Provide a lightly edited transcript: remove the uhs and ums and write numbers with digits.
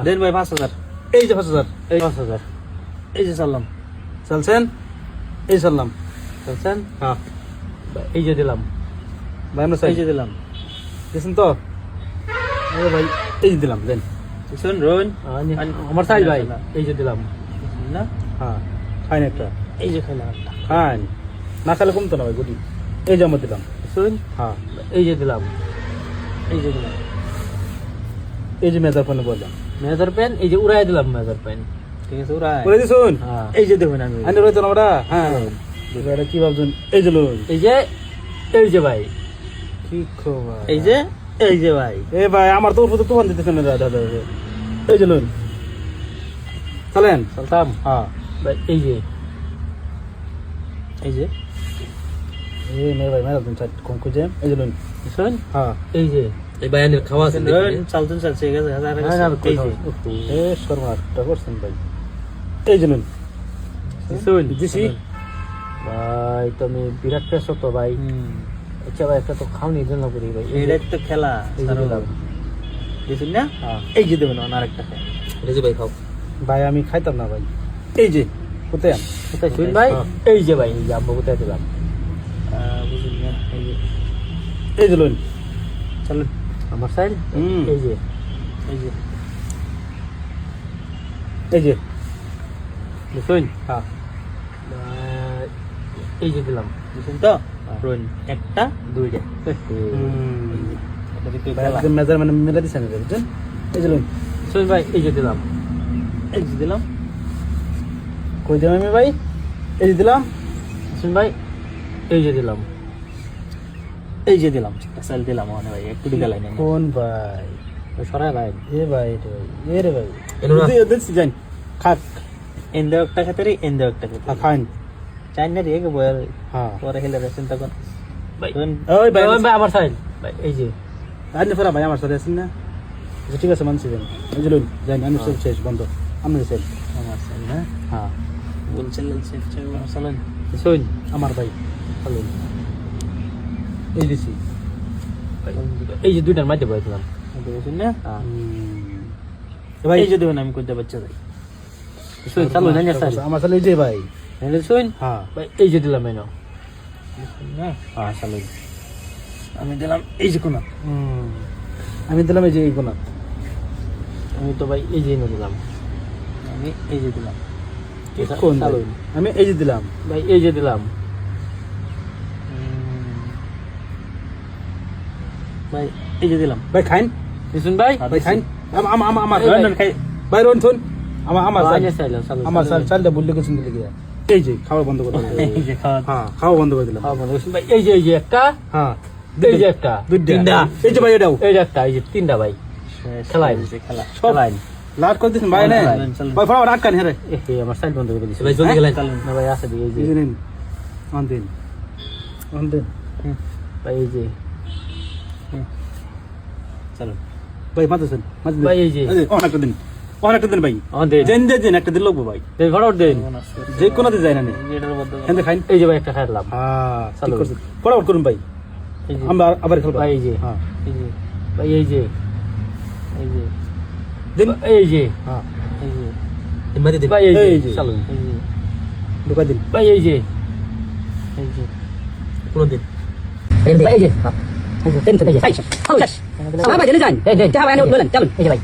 দেন ভাই 5000। এই যে 5000, এই 5000। এই যে চাললাম, চালছেন, এই চাললাম, চলছেন? হ্যাঁ এই যে দিলাম, ভাই আমরা এই চাই যে দিলাম। গেছেন তো ভাই, এই যে দিলাম, দেন শুন রোন, আমার চাই ভাই, এই যে দিলাম না, হ্যাঁ খাইন একটা, এই যে খাইলাম একটা। খাইন, না খাইলে কমতো না ভাই গুটি, এই যে আমার দিলাম, শুন, হ্যাঁ এই যে দিলাম, এই যে দিলাম। এই যে মেজার ফোনে বললাম, মেজার পেন, এই যে উড়াই দিলাম মেজার পেন। ঠিক আছে, উড়াই। বলে দিছুন, হ্যাঁ, এই যে দেখুন আমি আইনে রয়েছে না ওটা, হ্যাঁ এটা কি ভাবছেন, এই যে লোন, এই যে, এই যে ভাই, কি খবর, এই যে, এই যে ভাই। এ ভাই আমার তো উপরে তুফান দিতেছেন না দাদা, এই যে লোন চলেন, চলতাম হ্যাঁ ভাই, এই যে, এই যে, এই নে ভাই মেরা তুমি কম খুঁজে, এই যে লোন, শুন, হ্যাঁ এই যে, এই বায়ানের খাওয়া আছে চলছেন চলছে, ঠিক আছে, হাজার হ্যাঁ, না, এই যে, এ শর্মাটা করছেন ভাই, এই যে লোন শুন, দিছি, ভাই তুমি বিরাট পেছো তো ভাই। আচ্ছা ভাই, একটা তো খাওনি জন্য করি ভাই, এটাই তো খেলা এই যে দিলাম। বুঝছেন না? হ্যাঁ এই যে দেবেন আরেকটা খাই এটা যে ভাই খাও ভাই আমি খাইতাম না ভাই, এই যে কোথায় কোথায় শুন ভাই, হ্যাঁ। এই যে ভাই, এই যে আব্বু কোথায় দিলাম। বুঝলেন না? এই যে এই যে লোন, চলুন আমার সাইড, হুম। এই যে, এই যে এই যে, শুন, হ্যাঁ এই যে দিলাম। বুঝছেন তো রোন একটা দুইটা এটা দিতে খেলা মেজার মানে মেলা দিছেন বুঝছেন, এই যে লোন, শুন ভাই, এই যে দিলাম। এই যে দিলাম কই দিলাম আমি ভাই, এই যে দিলাম, শুন ভাই, এই যে দিলাম। এই যে দিলাম চাল দিলাম মানে ভাই একটু দিকে লাইন কোন ভাই, সরাই ভাই, এ ভাই রে ভাই, এ রে ভাই, এনো না। দিচ্ছি যান, খাক, এন্দেও একটা খাতে এন্দেও একটা খাতে খাইন, চাই না রে বয়ার হ্যাঁ পরে হেলে চিন্তা কর ভাই, রোন ওই ভাই ভাই আমার সাইড ভাই, এই যে, আইনে ফেরা ভাই আমার সাথে আছেন না, আচ্ছা ঠিক আছে মানছি যান, এই যে লোন যান, আমি সব শেষ বন্ধ, আমি শেষ, আমার চাই না হ্যাঁ বলছেন চলেন শুন, আমার ভাই, চলুন। এই দিছি, এই যে দুইটার মাঝে বয়ে দিলাম। বুঝছেন না হ্যাঁ, ভাই এই যে দেবেন আমি কইতে বাচ্চা যাই শুন, চালু না স্যার, আমার সাথে এই যে ভাই, শুন হ্যাঁ ভাই, এই যে দিলাম এনো। না হ্যাঁ চালু, আমি দিলাম এই যে কোনা আমি দিলাম এই যে এই কোনা, আমি তো ভাই এই যে এনে দিলাম আমি এই যে দিলাম কোন ভাই? চালু আমি এই যে দিলাম, ভাই, এই যে দিলাম। ভাই এই যে দিলাম ভাই খাইন, শুন ভাই, ভাই খাইন, আমার এই ভাই। রোন খাই ভাই রোন শুন, আমার ভাই, চাল, এই চাইলাম, চালু, আমার চালু। চালটা বললে কিছু দিলে গিয়া, এই যে খাওয়া বন্ধ করে দিলাম, এই যে খাওয়া হ্যাঁ খাওয়া বন্ধ করে দিলাম, হ্যাঁ বন্ধু, শুন ভাই, এই যে একটা, হ্যাঁ এই যে একটা, তিনটা, এই যে ভাই এটাও এই যে একটা, এই যে তিনটা ভাই। খেলাই। খেলা সব লাট করে দিছেন ভাই না, চলেন। ভাই ফড়া আটকান হ্যাঁ রে, আমার সাইড বন্ধ করে দিছি ভাই জলদি গেলেন না ভাই, আছে দিকে, এই এই যে যে নিন, অন দিন, অন দিন, ভাই, এই যে চলো ভাই মাতেছেন, মাতেছেন ভাই, এই যে অন একটা দিন, অন একটা দিন ভাই, আমাদের দেন দেন একটা দিন লাগবো ভাই, দেন ফটাফট দেন। যে কোনোতে যায় না নে, এটার মধ্যে হেন্দে খাইন, এই যে ভাই একটা খাইলাম। হ্যাঁ ঠিক চালু। করছেন, ফটাফট করুন ভাই, এই যে আমরা আবার খেলবো, ভাই, এই যে, হ্যাঁ এই যে ভাই, এই যে, এই যে দিন, এই যে, হ্যাঁ এই যে এমনি দিন ভাই, এই এই যে, যে। চালু, এই যে ঢুকা দিন, ভাই, এই যে, এই যে কোন দিন, ভাই এই যে এই যে এই যে ভাই ভাই জেনে যান এই যে ভাই চলুন এই যে ভাই